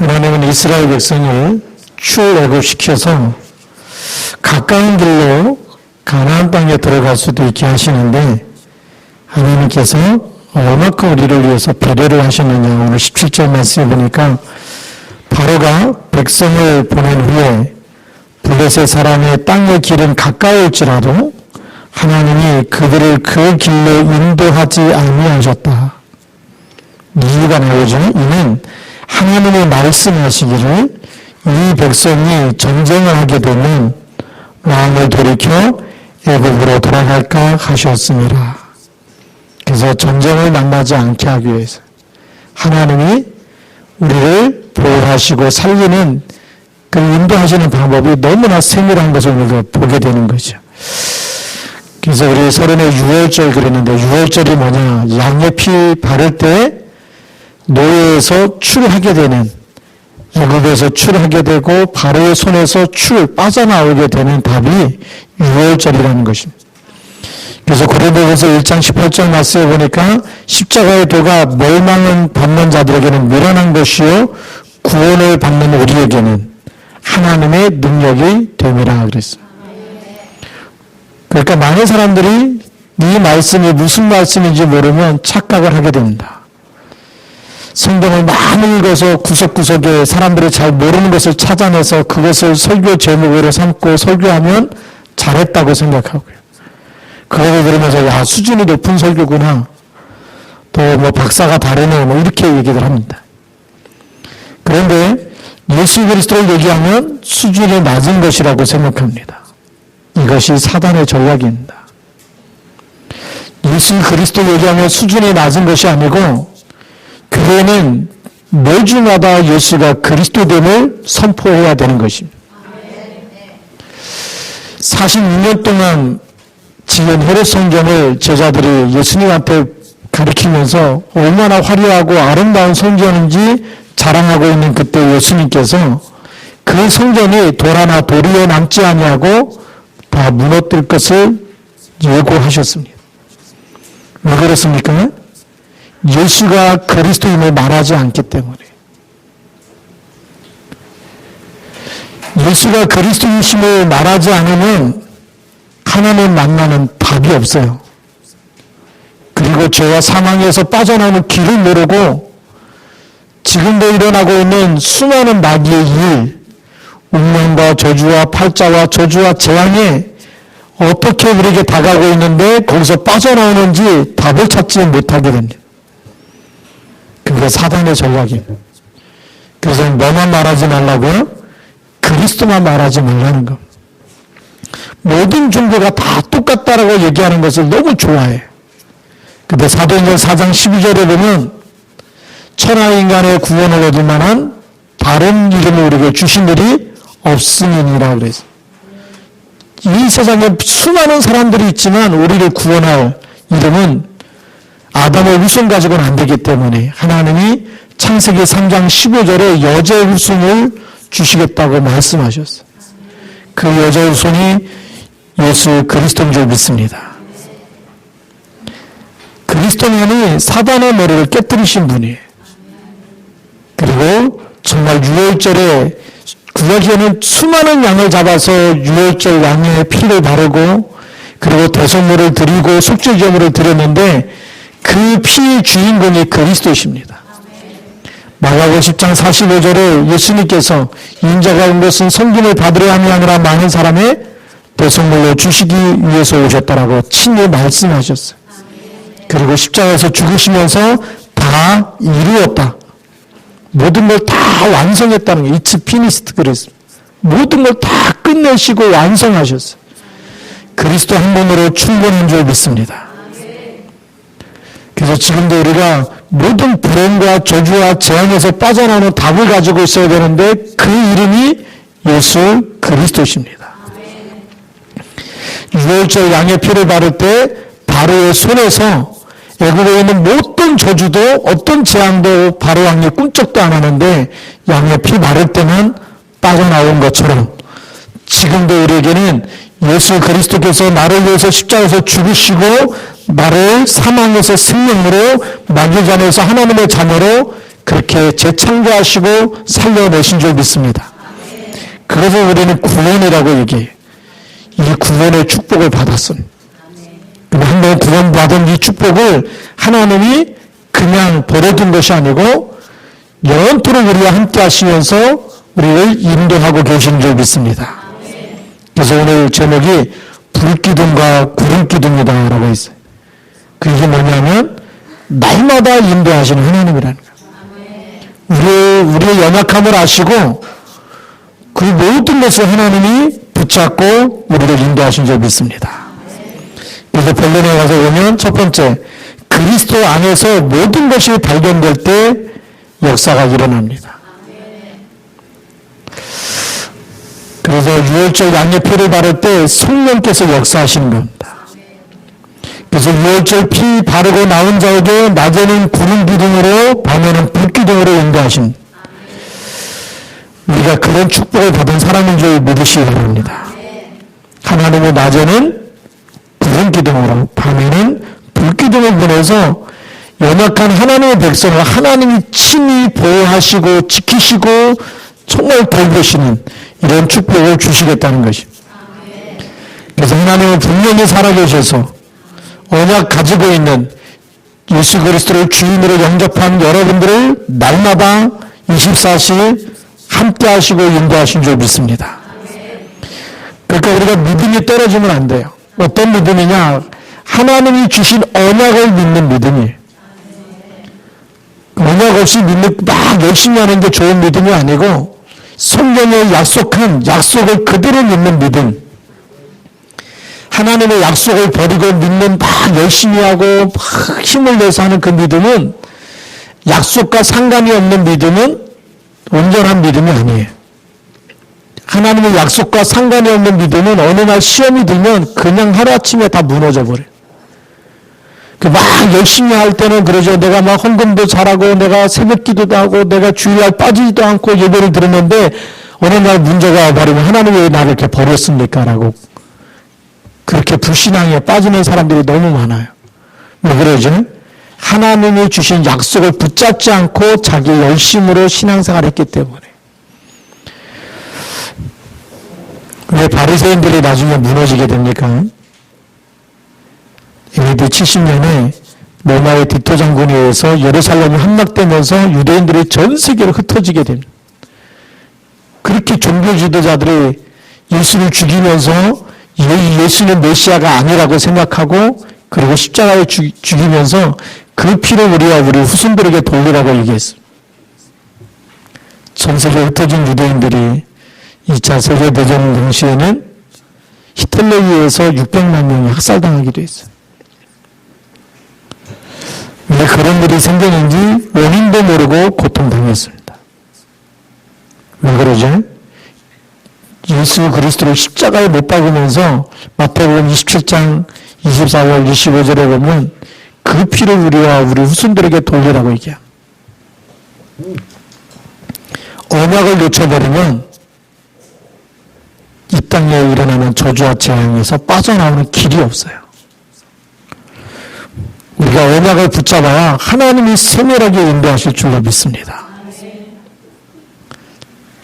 하나님은 이스라엘 백성을 출애굽시켜서 가까운 길로 가나안 땅에 들어갈 수도 있게 하시는데 하나님께서 얼마큼 우리를 위해서 배려를 하셨느냐. 오늘 17절 말씀에 보니까 바로가 백성을 보낸 후에 블레셋 사람의 땅의 길은 가까울지라도 하나님이 그들을 그 길로 인도하지 아니하셨다. 이유가 나오죠. 이는 하나님이 말씀하시기를 이 백성이 전쟁을 하게 되면 마음을 돌이켜 애굽으로 돌아갈까 하셨습니다. 그래서 전쟁을 만나지 않게 하기 위해서 하나님이 우리를 보호하시고 살리는 그 인도하시는 방법이 너무나 세밀한 것을 우리가 보게 되는 거죠. 그래서 우리 서른에 유월절 그랬는데 유월절이 뭐냐? 양의 피 바를 때 노예에서 출하게 되는 애굽에서 출하게 되고 바로의 손에서 빠져나오게 되는 답이 유월절이라는 것입니다. 그래서 고린도전서 1장 18절 말씀에 보니까 십자가의 도가 멸망을 받는 자들에게는 미련한 것이요 구원을 받는 우리에게는 하나님의 능력이 됨이라 그랬어요. 그러니까 많은 사람들이 이 말씀이 무슨 말씀인지 모르면 착각을 하게 됩니다. 성경을 많이 읽어서 구석구석에 사람들이 잘 모르는 것을 찾아내서 그것을 설교 제목으로 삼고 설교하면 잘했다고 생각하고요. 그러고 그러면서 야 수준이 높은 설교구나. 또 뭐 박사가 다르네 뭐 이렇게 얘기를 합니다. 그런데 예수 그리스도를 얘기하면 수준이 낮은 것이라고 생각합니다. 이것이 사단의 전략입니다. 예수 그리스도를 얘기하면 수준이 낮은 것이 아니고 교회는 매주마다 예수가 그리스도됨을 선포해야 되는 것입니다. 46년 동안 지은 헤롯 성전을 제자들이 예수님한테 가르치면서 얼마나 화려하고 아름다운 성전인지 자랑하고 있는 그때 예수님께서 그 성전이 돌 하나 도리에 남지 아니하고 다 무너뜨릴 것을 예고하셨습니다. 왜 그렇습니까? 예수가 그리스도임을 말하지 않기 때문에. 예수가 그리스도이심을 말하지 않으면 하나님 만나는 답이 없어요. 그리고 죄와 사망에서 빠져나오는 길을 모르고 지금도 일어나고 있는 수많은 마귀의 일, 운명과 저주와 팔자와 저주와 재앙에 어떻게 우리에게 다가오고 있는데 거기서 빠져나오는지 답을 찾지 못하게 됩니다. 그게 사단의 전략입니다. 그래서 너만 말하지 말라고요? 그리스도만 말하지 말라는 겁니다. 모든 종교가 다 똑같다라고 얘기하는 것을 너무 좋아해. 근데 사도행전 4장 12절에 보면 천하인간의 구원을 얻을 만한 다른 이름을 우리에게 주신 일이 없음이니라 그랬어요. 이 세상에 수많은 사람들이 있지만 우리를 구원할 이름은 아담의 후손 가지고는 안 되기 때문에 하나님이 창세기 3장 15절에 여자의 후손을 주시겠다고 말씀하셨어요. 그 여자의 후손이 예수 그리스도인 줄 믿습니다. 그리스도만이 사단의 머리를 깨뜨리신 분이에요. 그리고 정말 유월절에 구약에는 수많은 양을 잡아서 유월절 양의 피를 바르고 그리고 대속물을 드리고 속죄제물을 드렸는데 그 피의 주인공이 그리스도이십니다. 마가복음 10장 45절에 예수님께서 인자가 온 것은 성김을 받으려 함이 아니라 많은 사람의 대속물로 주시기 위해서 오셨다라고 친히 말씀하셨어요. 그리고 십자가에서 죽으시면서 다 이루었다. 모든 걸 다 완성했다는 게 It's finished 그랬습니다. 모든 걸 다 끝내시고 완성하셨어요. 그리스도 한 분으로 충분한 줄 믿습니다. 그래서 지금도 우리가 모든 불행과 저주와 재앙에서 빠져나오는 답을 가지고 있어야 되는데 그 이름이 예수 그리스도십니다. 유월절 양의 피를 바를 때 바로의 손에서 애굽에 있는 모든 저주도 어떤 재앙도 바로 왕이 꿈쩍도 안 하는데 양의 피 바를 때는 빠져나온 것처럼 지금도 우리에게는 예수 그리스도께서 나를 위해서 십자가에서 죽으시고 나를 사망에서 생명으로 마귀 자녀에서 하나님의 자녀로 그렇게 재창조하시고 살려내신 줄 믿습니다. 그래서 우리는 구원이라고 얘기해요. 이 구원의 축복을 받았습니다. 한번 구원받은 이 축복을 하나님이 그냥 버려둔 것이 아니고 영원토록 우리와 함께 하시면서 우리를 인도하고 계신 줄 믿습니다. 그래서 오늘 제목이 불기둥과 구름기둥이다 라고 했어요. 그게 뭐냐면 날마다 인도하시는 하나님이라는 거예요. 우리의 연약함을 아시고 그 모든 것을 하나님이 붙잡고 우리를 인도하신 줄 믿습니다. 그래서 본론에 가서 보면 첫 번째, 그리스도 안에서 모든 것이 발견될 때 역사가 일어납니다. 그래서 유월절 양념피를 바를 때 성령께서 역사하시는 겁니다. 그래서 유월절 피 바르고 나온 자에게 낮에는 구름 기둥으로 밤에는 불 기둥으로 인도하신 우리가 그런 축복을 받은 사람인 줄 믿으시기 바랍니다. 하나님의 낮에는 구름 기둥으로 밤에는 불 기둥을 보내서 연약한 하나님의 백성을 하나님이 친히 보호하시고 지키시고 정말 돌보시는 이런 축복을 주시겠다는 것입니다. 그래서 하나님은 분명히 살아계셔서 언약 가지고 있는 예수 그리스도를 주인으로 영접한 여러분들을 날마다 24시 함께 하시고 인도하신 줄 믿습니다. 그러니까 우리가 믿음이 떨어지면 안 돼요. 어떤 믿음이냐? 하나님이 주신 언약을 믿는 믿음이에요. 언약 없이 막 열심히 하는 게 좋은 믿음이 아니고 성경에 약속한 약속을 그대로 믿는 믿음. 하나님의 약속을 버리고 믿는 막 열심히 하고 막 힘을 내서 하는 그 믿음은 약속과 상관이 없는 믿음은 온전한 믿음이 아니에요. 하나님의 약속과 상관이 없는 믿음은 어느 날 시험이 들면 그냥 하루아침에 다 무너져 버려요. 막 열심히 할 때는 그러죠. 내가 막 헌금도 잘하고 내가 새벽 기도도 하고 내가 주일날 빠지지도 않고 예배를 드렸는데 어느 날 문제가 와버리면 하나님 왜 나를 이렇게 버렸습니까? 라고 그렇게 불신앙에 빠지는 사람들이 너무 많아요. 왜 그러죠? 하나님이 주신 약속을 붙잡지 않고 자기 열심으로 신앙생활을 했기 때문에. 왜 바리새인들이 나중에 무너지게 됩니까? AD 70년에 로마의 디토 장군에 의해서 예루살렘이 함락되면서 유대인들이 전 세계로 흩어지게 됩니다. 그렇게 종교 지도자들이 예수를 죽이면서 예수는 메시아가 아니라고 생각하고 그리고 십자가에 죽이면서 그 피를 우리 후손들에게 돌리라고 얘기했습니다. 전 세계에 흩어진 유대인들이 2차 세계대전 당시에는 히틀러에 의해서 600만 명이 학살당하기도 했어요. 왜 그런 일이 생겼는지 원인도 모르고 고통당했습니다. 왜 그러죠? 예수 그리스도를 십자가에 못 박으면서 마태복음 27장 24절 25절에 보면 그 피를 우리와 우리 후손들에게 돌리라고 얘기해요. 언약을 놓쳐버리면 이 땅에 일어나는 저주와 재앙에서 빠져나오는 길이 없어요. 우리가 언약을 붙잡아야 하나님이 세밀하게 인도하실 줄로 믿습니다.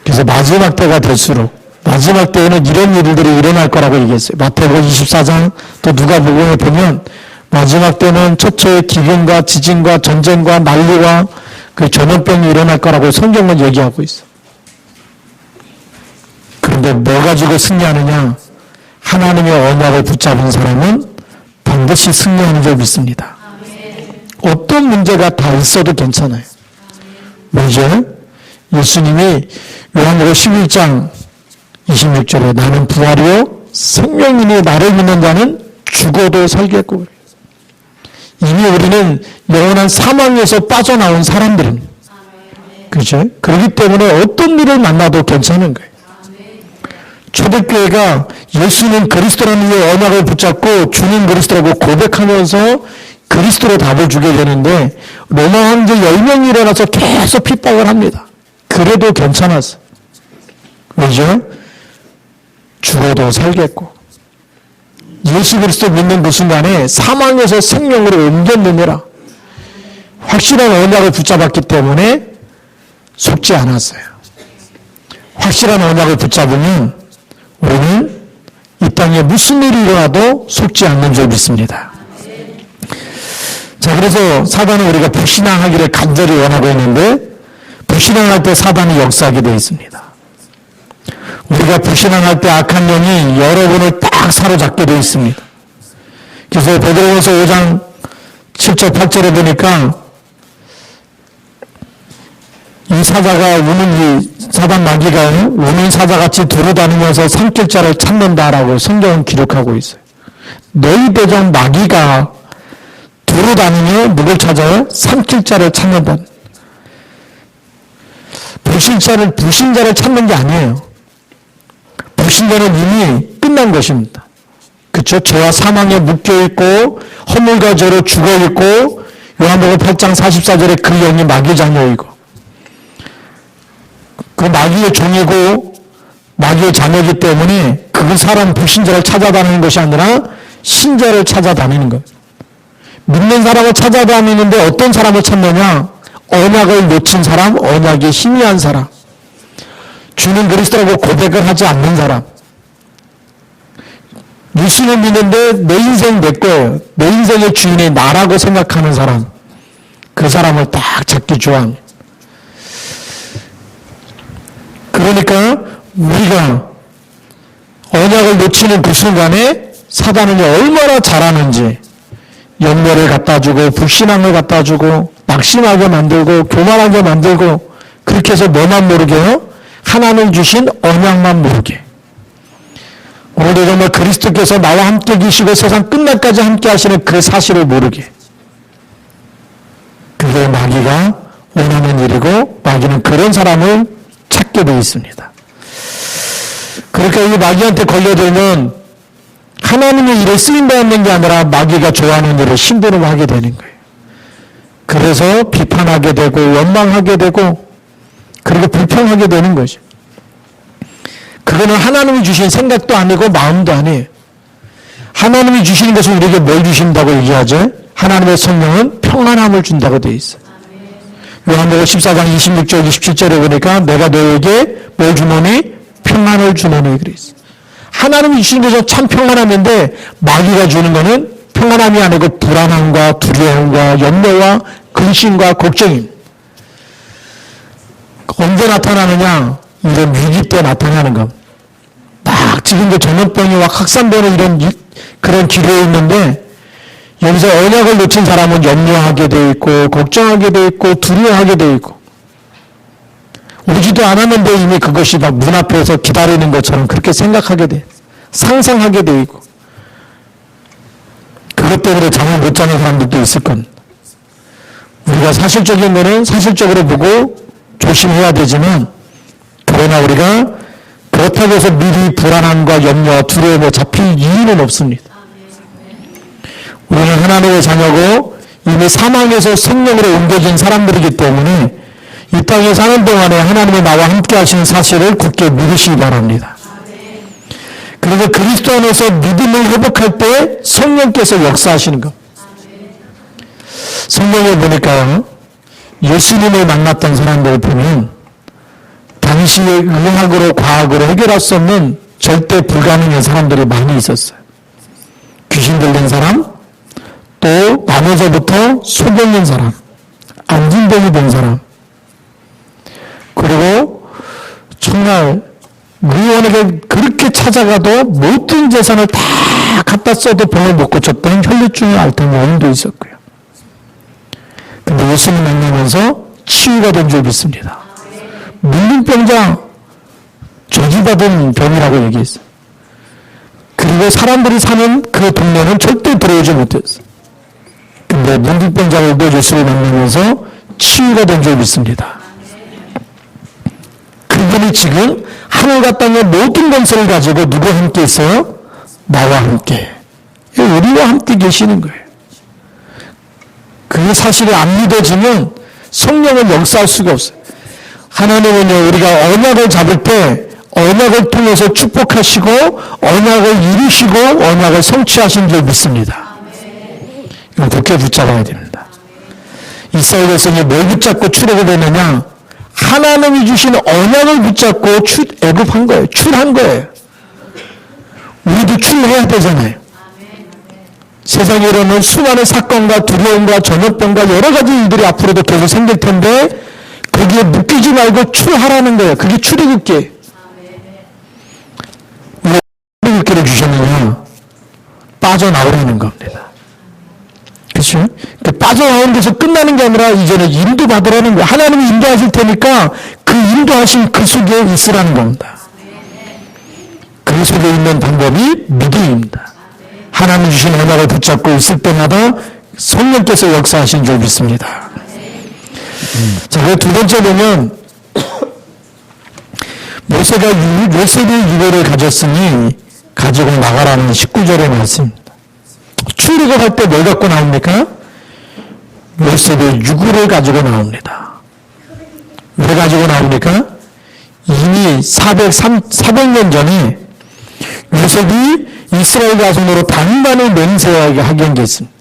그래서 마지막 때가 될수록 마지막 때에는 이런 일들이 일어날 거라고 얘기했어요. 마태복음 24장 또 누가복음에 보면 마지막 때는 처처의 기근과 지진과 전쟁과 난리와 그 전염병이 일어날 거라고 성경은 얘기하고 있어. 그런데 뭐 가지고 승리하느냐? 하나님의 언약을 붙잡은 사람은 반드시 승리하는 줄 믿습니다. 어떤 문제가 다 있어도 괜찮아요. 먼저 예수님이 요한복음 11장 26절에 나는 부활이요 생명이니 나를 믿는 자는 죽어도 살겠고. 이미 우리는 영원한 사망에서 빠져나온 사람들입니다. 그렇죠? 그렇기 때문에 어떤 일을 만나도 괜찮은 거예요. 초대교회가 예수는 그리스도라는 이의 언약을 붙잡고 주는 그리스도라고 고백하면서 그리스도로 답을 주게 되는데 로마 황제 10명이 일어나서 계속 핍박을 합니다. 그래도 괜찮았어. 왜죠? 죽어도 살겠고. 예수 그리스도 믿는 그 순간에 사망에서 생명으로 옮겼느니라. 확실한 언약을 붙잡았기 때문에 속지 않았어요. 확실한 언약을 붙잡으면 우리는 이 땅에 무슨 일이 일어나도 속지 않는 줄 믿습니다. 자, 그래서 사단은 우리가 불신앙하기를 간절히 원하고 있는데 불신앙할 때 사단이 역사하게 되어 있습니다. 우리가 불신앙할 때 악한 영이 여러분을 딱 사로잡게 되어 있습니다. 그래서 베드로전서 5장 7절 8절에 보니까 이 사자가 이 사단 마귀가 우는 사자같이 두루다니면서 삼킬 자를 찾는다라고 성경은 기록하고 있어요. 너희 대적 마귀가 두루다니며 누굴 찾아요? 삼킬 자를 찾는다. 불신자를 찾는 게 아니에요. 불신자는 이미 끝난 것입니다. 그렇죠? 죄와 사망에 묶여있고 허물과 죄로 죽어있고 요한복음 8장 44절에 그 영이 마귀 자녀이고 그 마귀의 종이고 마귀의 자녀이기 때문에 그 사람 불신자를 찾아다니는 것이 아니라 신자를 찾아다니는 거예요. 믿는 사람을 찾아다니는데 어떤 사람을 찾느냐? 언약을 놓친 사람, 언약이 희미한 사람, 주는 그리스도라고 고백을 하지 않는 사람, 예수를 믿는데 내 인생 내 거예요. 내 인생의 주인이 나라고 생각하는 사람, 그 사람을 딱 잡기 좋아합니다. 그러니까 우리가 언약을 놓치는 그 순간에 사단은 얼마나 잘하는지 염려를 갖다 주고 불신앙을 갖다 주고 낙심하게 만들고 교만하게 만들고 그렇게 해서 뭐만 모르게요? 하나님 주신 언약만 모르게. 오늘도 정말 그리스도께서 나와 함께 계시고 세상 끝날까지 함께 하시는 그 사실을 모르게. 그게 마귀가 원하는 일이고 마귀는 그런 사람을 찾게 되어 있습니다. 그러니까 이 마귀한테 걸려들면 하나님의 일에 쓰임받는 게 아니라 마귀가 좋아하는 일을 심부름하게 되는 거예요. 그래서 비판하게 되고 원망하게 되고 그리고 불평하게 되는 거죠. 그거는 하나님이 주신 생각도 아니고 마음도 아니에요. 하나님이 주시는 것은 우리에게 뭘 주신다고 얘기하죠? 하나님의 성령은 평안함을 준다고 되어 있어요. 요한복음 14장 26절 27절에 보니까 내가 너에게 뭘 주노니? 평안을 주노니 그랬어요. 하나님이 주시는 것은 참 평안함인데 마귀가 주는 것은 평안함이 아니고 불안함과 두려움과 염려와 근심과 걱정입니다. 언제 나타나느냐? 이런 위기 때 나타나는 것. 막 지금도 전염병이와 확산되는 이런 그런 기류에 있는데 여기서 언약을 놓친 사람은 염려하게 돼 있고 걱정하게 돼 있고 두려워하게 돼 있고 오지도 않았는데 이미 그것이 막 문 앞에서 기다리는 것처럼 그렇게 생각하게 돼 상상하게 돼 있고 그것 때문에 잠을 못 자는 사람들도 있을 겁니다. 우리가 사실적인 거는 사실적으로 보고 조심해야 되지만 그러나 우리가 그렇다고 해서 미리 불안함과 염려와 두려움에 잡힐 이유는 없습니다. 우리는 하나님의 자녀고 이미 사망에서 생명으로 옮겨진 사람들이기 때문에 이 땅에 사는 동안에 하나님이 나와 함께 하시는 사실을 굳게 믿으시기 바랍니다. 그래서 그리스도 안에서 믿음을 회복할 때 성령께서 역사하시는 것. 성경에 보니까 예수님을 만났던 사람들을 보면 당시의 의학으로 과학으로 해결할 수 없는 절대 불가능한 사람들이 많이 있었어요. 귀신 들린 사람, 또 나면서부터 소변인 사람, 안진병이 된 사람, 그리고 정말 의원에게 그렇게 찾아가도 모든 재산을 다 갖다 써도 병을 못 고쳤던 혈류증을 앓던 여인도 있었고요. 근데 예수님 만나면서 치유가 된 줄 믿습니다. 문둥병자 저주받은 병이라고 얘기했어요. 그리고 사람들이 사는 그 동네는 절대 들어오지 못했어요. 근데 문둥병자들도 예수를 만나면서 치유가 된 줄 믿습니다. 그분이 지금 하늘과 땅의 모든 권세를 가지고 누구와 함께 있어요? 나와 함께. 우리와 함께 계시는 거예요. 그 사실이 안 믿어지면 성령은 역사할 수가 없어요. 하나님은요, 우리가 언약을 잡을 때 언약을 통해서 축복하시고 언약을 이루시고 언약을 성취하신 줄 믿습니다. 이거 굳게 붙잡아야 됩니다. 이스라엘 백성이 뭘 붙잡고 출애굽했느냐? 하나님이 주신 언약을 붙잡고 애굽한 거예요. 출한 거예요. 우리도 출해야 되잖아요. 세상에 일어나는 수많은 사건과 두려움과 전염병과 여러 가지 일들이 앞으로도 계속 생길 텐데 거기에 묶이지 말고 출하라는 거예요. 그게 출애굽기예요. 왜 출애굽기를 주셨느냐? 빠져나오라는 겁니다. 그렇죠? 빠져나오는 데서 끝나는 게 아니라 이제는 인도받으라는 거예요. 하나님이 인도하실 테니까 그 인도하신 그 속에 있으라는 겁니다. 그 속에 있는 방법이 믿음입니다. 하나님 주신 언약을 붙잡고 있을 때마다 성령께서 역사하신 줄 믿습니다. 자, 그 두 번째 보면 모세가 요셉의 유고를 가졌으니 가지고 나가라는 19절에 나왔습니다. 출애굽할 때 뭘 갖고 나옵니까? 요셉의 유고를 가지고 나옵니다. 왜 가지고 나옵니까? 이미 400년 전에 요셉이 이스라엘 자손으로 단단히 맹세하게 하게 했습니다.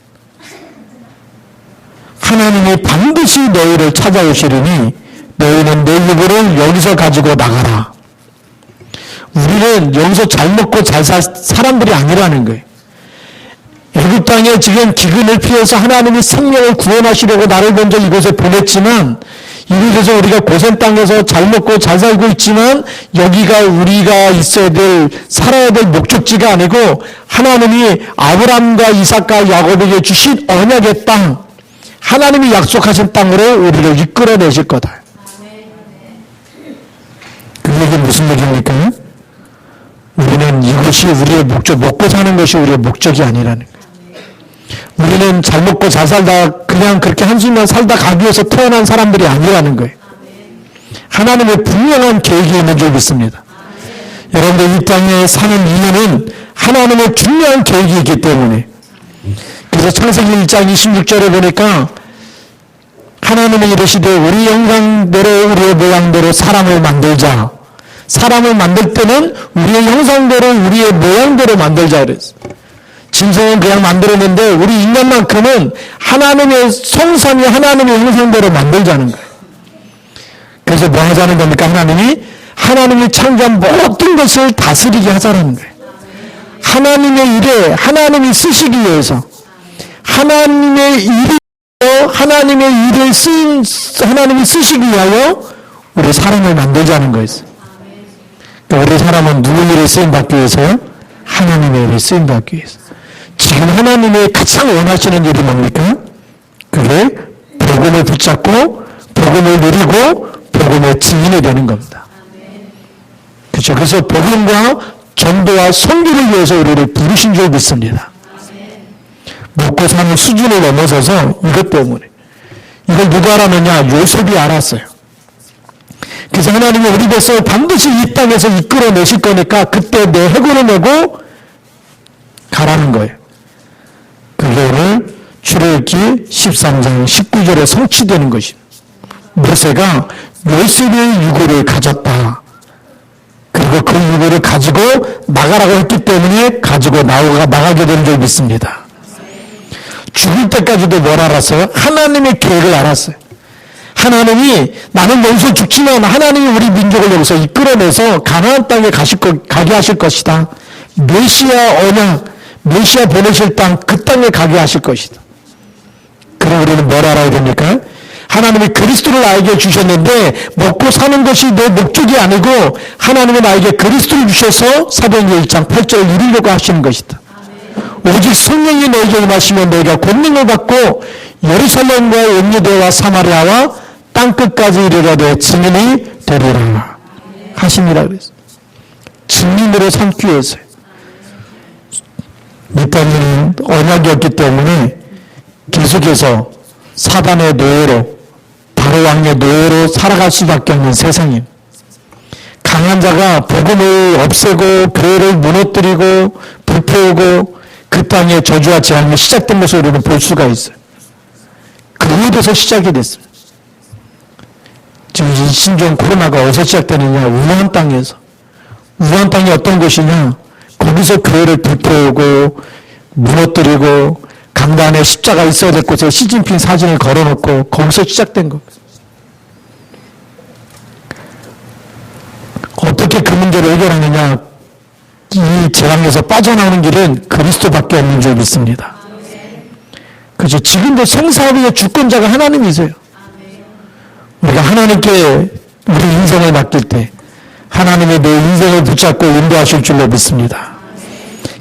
하나님이 반드시 너희를 찾아오시리니 너희는 내 유고를 여기서 가지고 나가라. 우리는 여기서 잘 먹고 잘 살 사람들이 아니라는 거예요. 애굽 땅에 지금 기근을 피해서 하나님이 생명을 구원하시려고 나를 먼저 이곳에 보냈지만 이곳에서 우리가 고센 땅에서 잘 먹고 잘 살고 있지만 여기가 우리가 있어야 될 살아야 될 목적지가 아니고 하나님이 아브라함과 이삭과 야곱에게 주신 언약의 땅, 하나님이 약속하신 땅으로 우리를 이끌어내실 거다. 그 얘기는 무슨 얘기입니까? 우리는 이것이 우리의 목적, 먹고 사는 것이 우리의 목적이 아니라는 거예요. 우리는 잘 먹고 잘 살다 그냥 그렇게 한숨만 살다 가기 위해서 태어난 사람들이 아니라는 거예요. 하나님의 분명한 계획이 있는 줄 믿습니다. 여러분들 이 땅에 사는 이유는 하나님의 중요한 계획이 있기 때문에. 그래서 창세기 1장 26절에 보니까 하나님이 이르시되 우리 형상대로 우리의 모양대로 사람을 만들자. 사람을 만들 때는 우리의 형상대로 우리의 모양대로 만들자 그랬어요. 짐승은 그냥 만들었는데 우리 인간만큼은 하나님의 성삼위 하나님의 형상대로 만들자는 거예요. 그래서 뭐 하자는 겁니까? 하나님이 창조한 모든 것을 다스리게 하자는 거예요. 하나님의 일에 하나님이 쓰시기 위해서 하나님의 일을 하나님이 쓰시기 위하여 우리 사람을 만들자는 거였어요. 그러니까 우리 사람은 누구 일에 쓰임받기 위해서요? 하나님의 일에 쓰임받기 위해서. 지금 하나님이 가장 원하시는 일이 뭡니까? 그게 복음을 붙잡고 복음을 누리고 복음의 증인이 되는 겁니다. 그렇죠. 그래서 복음과 전도와 선교를 위해서 우리를 부르신 줄 믿습니다. 먹고 사는 수준을 넘어서서 이것 때문에. 이걸 누가 알았느냐? 요셉이 알았어요. 그래서 하나님이 우리 백성을 반드시 이 땅에서 이끌어내실 거니까 그때 내 해골을 메고 가라는 거예요. 그게 오늘 출애굽기 13장 19절에 성취되는 것입니다. 모세가 요셉의 유고를 가졌다. 그리고 그 유고를 가지고 나가라고 했기 때문에 가지고 나가게 된 줄 믿습니다. 죽을 때까지도 뭘 알았어요? 하나님의 계획을 알았어요. 하나님이 나는 여기서 죽지만 하나님이 우리 민족을 여기서 이끌어내서 가나안 땅에 가게 하실 것이다. 메시아 언약, 메시아 보내실 땅, 그 땅에 가게 하실 것이다. 그럼 우리는 뭘 알아야 됩니까? 하나님이 그리스도를 나에게 주셨는데 먹고 사는 것이 내 목적이 아니고 하나님은 나에게 그리스도를 주셔서 사도행전 1장 8절을 이루려고 하시는 것이다. 오직 성령이 너에게 임하시면 너희가 권능을 받고 예루살렘과 온 유대와 사마리아와 땅끝까지 이르러되 증인이 되리라 하시니라 그랬어요. 증인으로 삼기 위해서요. 이 땅에는 언약이었기 때문에 계속해서 사단의 노예로 바로 왕의 노예로 살아갈 수밖에 없는 세상입니다. 강한 자가 복음을 없애고 교회를 무너뜨리고 불태우고 그 땅에 저주와 재앙이 시작된 것을 우리는 볼 수가 있어요. 그곳에서 시작이 됐습니다. 지금 이 신종 코로나가 어디서 시작되느냐? 우한 땅에서. 우한 땅이 어떤 곳이냐? 거기서 교회를 불태우고 무너뜨리고 강단에 십자가 있어야 될 곳에 시진핑 사진을 걸어놓고 거기서 시작된 겁니다. 어떻게 그 문제를 해결하느냐? 이 재앙에서 빠져나오는 길은 그리스도밖에 없는 줄 믿습니다. 그죠? 지금도 생사의 주권자가 하나님이세요. 우리가 하나님께 우리 인생을 맡길 때 하나님의 내 인생을 붙잡고 인도하실 줄로 믿습니다.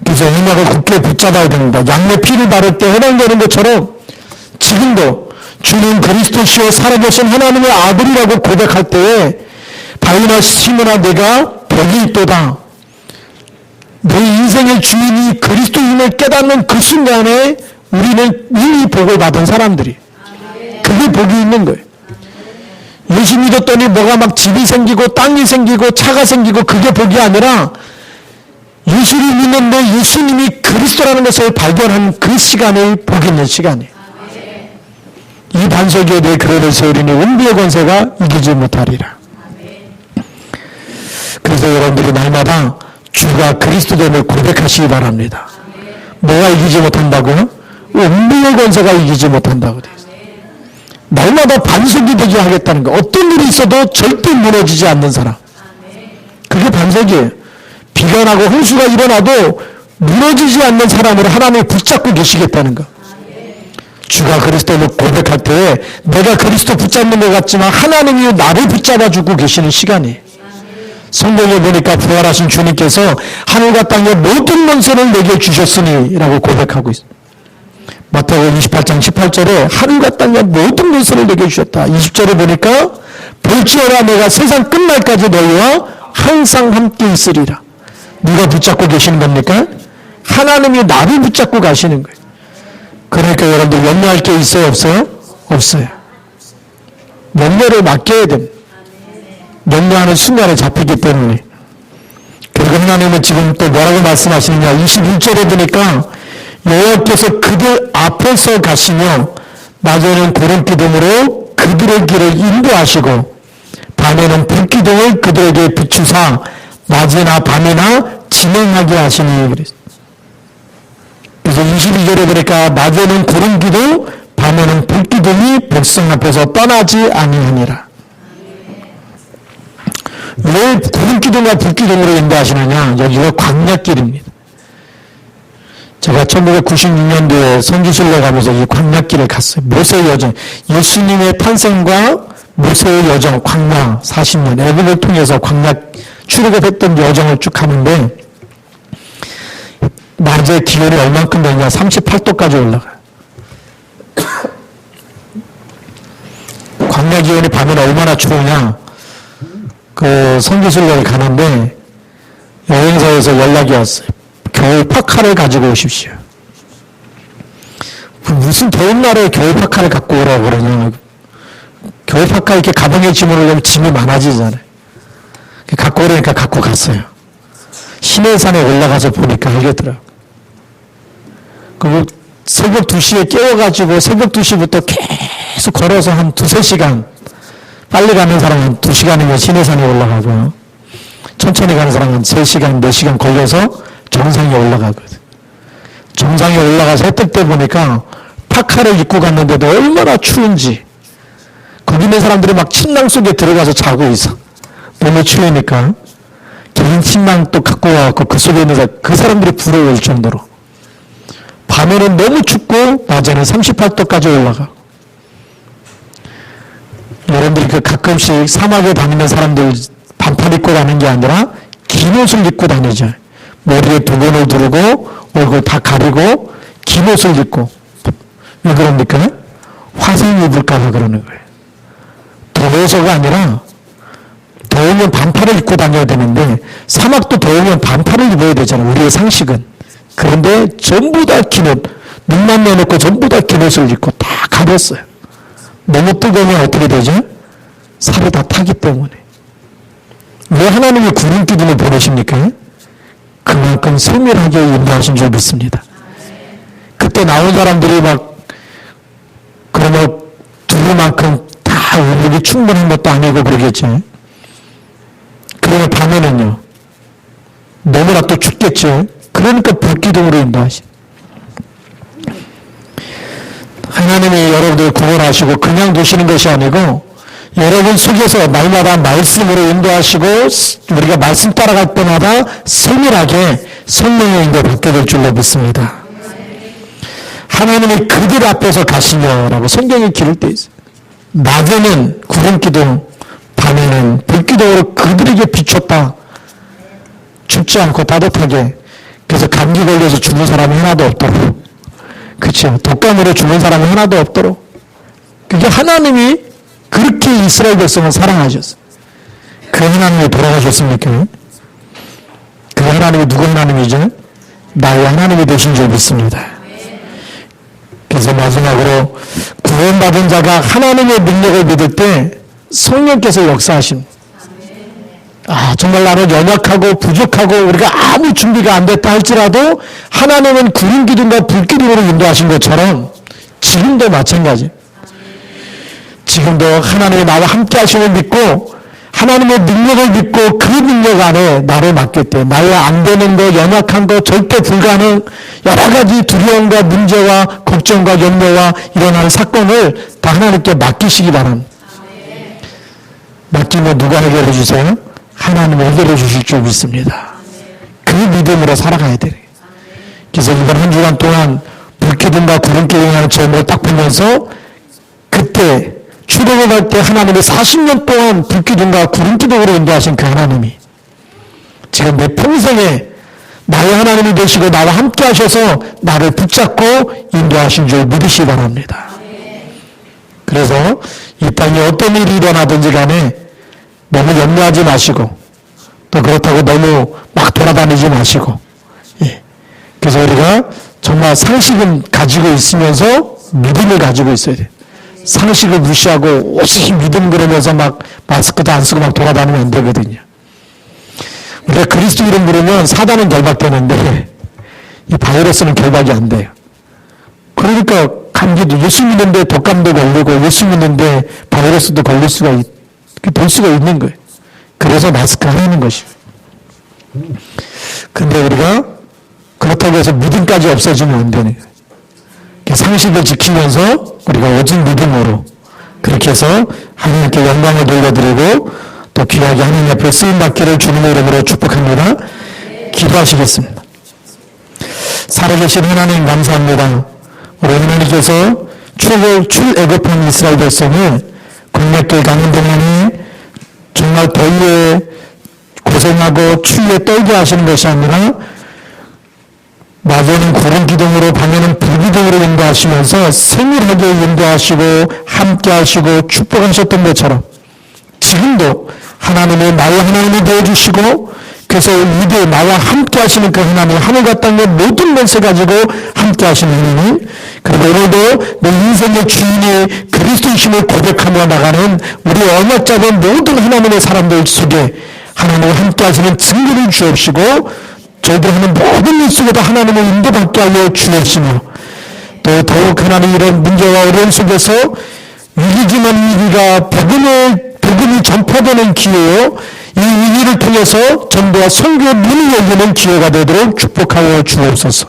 그래서 음악을 굳게 붙잡아야 됩니다. 양의 피를 바를 때 해당되는 것처럼 지금도 주는 그리스도시요 살아계신 하나님의 아들이라고 고백할 때에 바위나 시므나 내가 복이 있도다. 내 인생의 주인이 그리스도임을 깨닫는 그 순간에 우리는 이미 복을 받은 사람들이. 그게 복이 있는 거예요. 예수 믿었더니 뭐가 막 집이 생기고 땅이 생기고 차가 생기고 그게 복이 아니라 예수를 믿는데 예수님이 그리스도라는 것을 발견한 그 시간이 복 있는 시간이에요. 이 반석에 내 그릇을 세우리니 음부의 권세가 이기지 못하리라. 그래서 여러분들이 날마다 주가 그리스도됨을 고백하시기 바랍니다. 뭐가 이기지 못한다고요? 음부의 권세가 이기지 못한다고 되어 있어요. 날마다 반석이 되게 하겠다는 거. 어떤 일이 있어도 절대 무너지지 않는 사람. 그게 반석이에요. 비가 나고 홍수가 일어나도 무너지지 않는 사람으로 하나님이 붙잡고 계시겠다는 거. 주가 그리스도를 고백할 때 내가 그리스도 붙잡는 것 같지만 하나님이 나를 붙잡아주고 계시는 시간이에요. 성경에 보니까 부활하신 주님께서 하늘과 땅의 모든 권세를 내게 주셨으니 라고 고백하고 있습니다. 마태복음 28장 18절에 하늘과 땅의 모든 권세를 내게 주셨다. 20절에 보니까 볼지어다 내가 세상 끝날까지 너희와 항상 함께 있으리라. 누가 붙잡고 계시는 겁니까? 하나님이 나를 붙잡고 가시는 거예요. 그러니까 여러분들 염려할 게 있어요? 없어요? 없어요. 염려를 맡겨야 됩니다. 염려하는 순간에 잡히기 때문에. 그리고 하나님은 지금 또 뭐라고 말씀하시느냐. 21절에 보니까 여호와께서 그들 앞에서 가시며 낮에는 구름기둥으로 그들의 길을 인도하시고 밤에는 불기둥을 그들에게 비추사 낮이나 밤이나 진행하게 하시니 그랬어요. 그래서 22절에 보니까 낮에는 구름기둥 밤에는 불기둥이 백성 앞에서 떠나지 아니하니라. 왜 구름기둥과 불기둥으로 인도하시느냐? 여기가 광야길입니다. 제가 1996년도에 선지술로 가면서 이 광야길을 갔어요. 모세의 여정, 예수님의 탄생과 모세의 여정, 광야 40년, 애굽을 통해서 광야 출애굽했던 여정을 쭉 하는데 낮에 기온이 얼만큼 되냐? 38도까지 올라가요. 광야 기온이 밤에는 얼마나 추우냐? 그 선지술로를 가는데 여행사에서 연락이 왔어요. 겨울 파카를 가지고 오십시오. 무슨 더운 날에 겨울 파카를 갖고 오라고 그러냐. 겨울 파카 이렇게 가방에 집어넣으려면 짐이 많아지잖아요. 갖고 오라니까 갖고 갔어요. 시내산에 올라가서 보니까 알겠더라고요. 그리고 새벽 2시에 깨워가지고 새벽 2시부터 계속 걸어서 한 2-3시간, 빨리 가는 사람은 2시간이면 시내산에 올라가고요. 천천히 가는 사람은 3시간, 4시간 걸려서 정상에 올라가거든. 정상에 올라가서 햇빛 때 보니까 파카를 입고 갔는데도 얼마나 추운지. 거기 있는 사람들이 막 침낭 속에 들어가서 자고 있어. 너무 추우니까. 개인 침낭 또 갖고 와갖고 그 속에 있는 그 사람들이 부러울 정도로. 밤에는 너무 춥고 낮에는 38도까지 올라가. 여러분들이 그 가끔씩 사막에 다니는 사람들 반팔 입고 다니는 게 아니라 긴 옷을 입고 다니죠. 머리에 두건을 두르고 얼굴 다 가리고 긴 옷을 입고. 왜 그럽니까? 화상 입을까봐 그러는 거예요. 더워서가 아니라 더우면 반팔을 입고 다녀야 되는데 사막도 더우면 반팔을 입어야 되잖아요. 우리의 상식은. 그런데 전부 다 긴 옷, 눈만 내놓고 전부 다 긴 옷을 입고 다 가렸어요. 너무 뜨거우면 어떻게 되죠? 살이 다 타기 때문에. 왜 하나님이 구름기둥을 보내십니까? 그만큼 세밀하게 인도하신 줄 믿습니다. 그때 나온 사람들이 막 그러면 두루만큼 다 의욕이 충분한 것도 아니고 그러겠죠. 그러면 밤에는요. 너무나 또 춥겠죠. 그러니까 불기둥으로 인도하시. 하나님이 여러분들을 구원하시고 그냥 두시는 것이 아니고 여러분 속에서 날마다 말씀으로 인도하시고 우리가 말씀 따라갈 때마다 세밀하게 성령의 인도 받게 될 줄로 믿습니다. 하나님이 그들 앞에서 가시며라고 성경에 기록되어 있어요. 낮에는 구름기둥, 밤에는 불기둥으로 그들에게 비췄다. 춥지 않고 따뜻하게. 그래서 감기 걸려서 죽는 사람이 하나도 없도록. 그렇죠. 독감으로 죽는 사람이 하나도 없도록. 그게 하나님이 그렇게 이스라엘 백성을 사랑하셨어요. 그 하나님이 돌아가셨습니까? 그 하나님이 누구 하나님이죠? 나의 하나님이 되신 줄 믿습니다. 그래서 마지막으로 구원받은 자가 하나님의 능력을 믿을 때 성령께서 역사하십니다. 정말 나는 연약하고 부족하고 우리가 아무 준비가 안 됐다 할지라도 하나님은 구름 기둥과 불기둥으로 인도하신 것처럼 지금도 마찬가지예요. 지금도 하나님이 나와 함께 하심을 믿고 하나님의 능력을 믿고 그 능력 안에 나를 맡길 때 나와 안 되는 거, 연약한 거, 절대 불가능 여러 가지 두려움과 문제와 걱정과 염려와 일어나는 사건을 다 하나님께 맡기시기 바랍니다. 맡기면 누가 해결해 주세요? 하나님이 해결해 주실 줄 믿습니다. 그 믿음으로 살아가야 돼요. 그래서 이번 한 주간 동안 불기둥과 구름기둥이라는 제목을 딱 보면서 그때 출애굽할 때 하나님이 40년 동안 불기둥과 구름기둥으로 인도하신 그 하나님이 지금 내 평생에 나의 하나님이 되시고 나와 함께 하셔서 나를 붙잡고 인도하신 줄 믿으시기 바랍니다. 그래서 이 땅에 어떤 일이 일어나든지 간에 너무 염려하지 마시고 또 그렇다고 너무 막 돌아다니지 마시고 그래서 우리가 정말 상식은 가지고 있으면서 믿음을 가지고 있어야 돼요. 상식을 무시하고 오직 믿음 그러면서 막 마스크도 안 쓰고 막 돌아다니면 안 되거든요. 우리가 그리스도 이름 부르면 사단은 결박되는데 이 바이러스는 결박이 안 돼요. 그러니까 감기도 예수 믿는데 독감도 걸리고 예수 믿는데 바이러스도 걸릴 수가 될 수가 있는 거예요. 그래서 마스크 하는 것이에요. 근데 우리가 그렇다고 해서 믿음까지 없어지면 안 되는 거예요. 상식을 지키면서 우리가 오직 믿음으로 그렇게 해서 하나님께 영광을 돌려드리고 또 귀하게 하나님 앞에 쓰임받기를 주님의 이름으로 축복합니다. 기도하시겠습니다. 살아계신 하나님 감사합니다. 우리 하나님께서 출애굽한 이스라엘 백성을 광야길 가는 동안에 정말 더위에 고생하고 추위에 떨게 하시는 것이 아니라 낮에는 구름기둥으로 밤에는 불기둥으로 인도하시면서 세밀하게 인도하시고 함께하시고 축복하셨던 것처럼 지금도 하나님의 나의 하나님이 되어주시고 그래서 이제 나와 함께하시는 그 하나님 하늘과 땅의 모든 것을 가지고 함께하시는 하나님 그리고 오늘도 내 인생의 주인이 그리스도이심을 고백하며 나가는 우리 언약 잡은 모든 하나님의 사람들 속에 하나님과 함께하시는 증거를 주옵시고 저희들 하는 모든 일 속에도 하나님을 인도받게 하여 주옵시며 또 더욱 하나님 이런 문제와 어려움 속에서 위기지만 위기가 복음이 전파되는 기회요 이 위기를 통해서 전도와 선교의 문을 열리는 기회가 되도록 축복하여 주옵소서.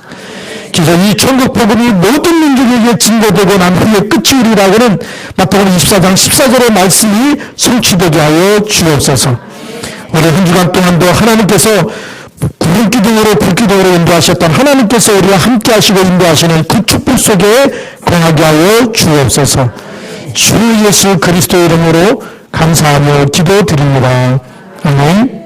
그래서 이 천국 복음이 모든 민족에게 증거되고 난 후에 끝이 이르라고는 마태복음 24장 14절의 말씀이 성취되게 하여 주옵소서. 우리 한 주간 동안도 하나님께서 구름기둥으로 불기둥으로 인도하셨던 하나님께서 우리와 함께 하시고 인도하시는 그 축복 속에 거하게 하여 주옵소서. 주 예수 그리스도 이름으로 감사하며 기도드립니다. 아멘.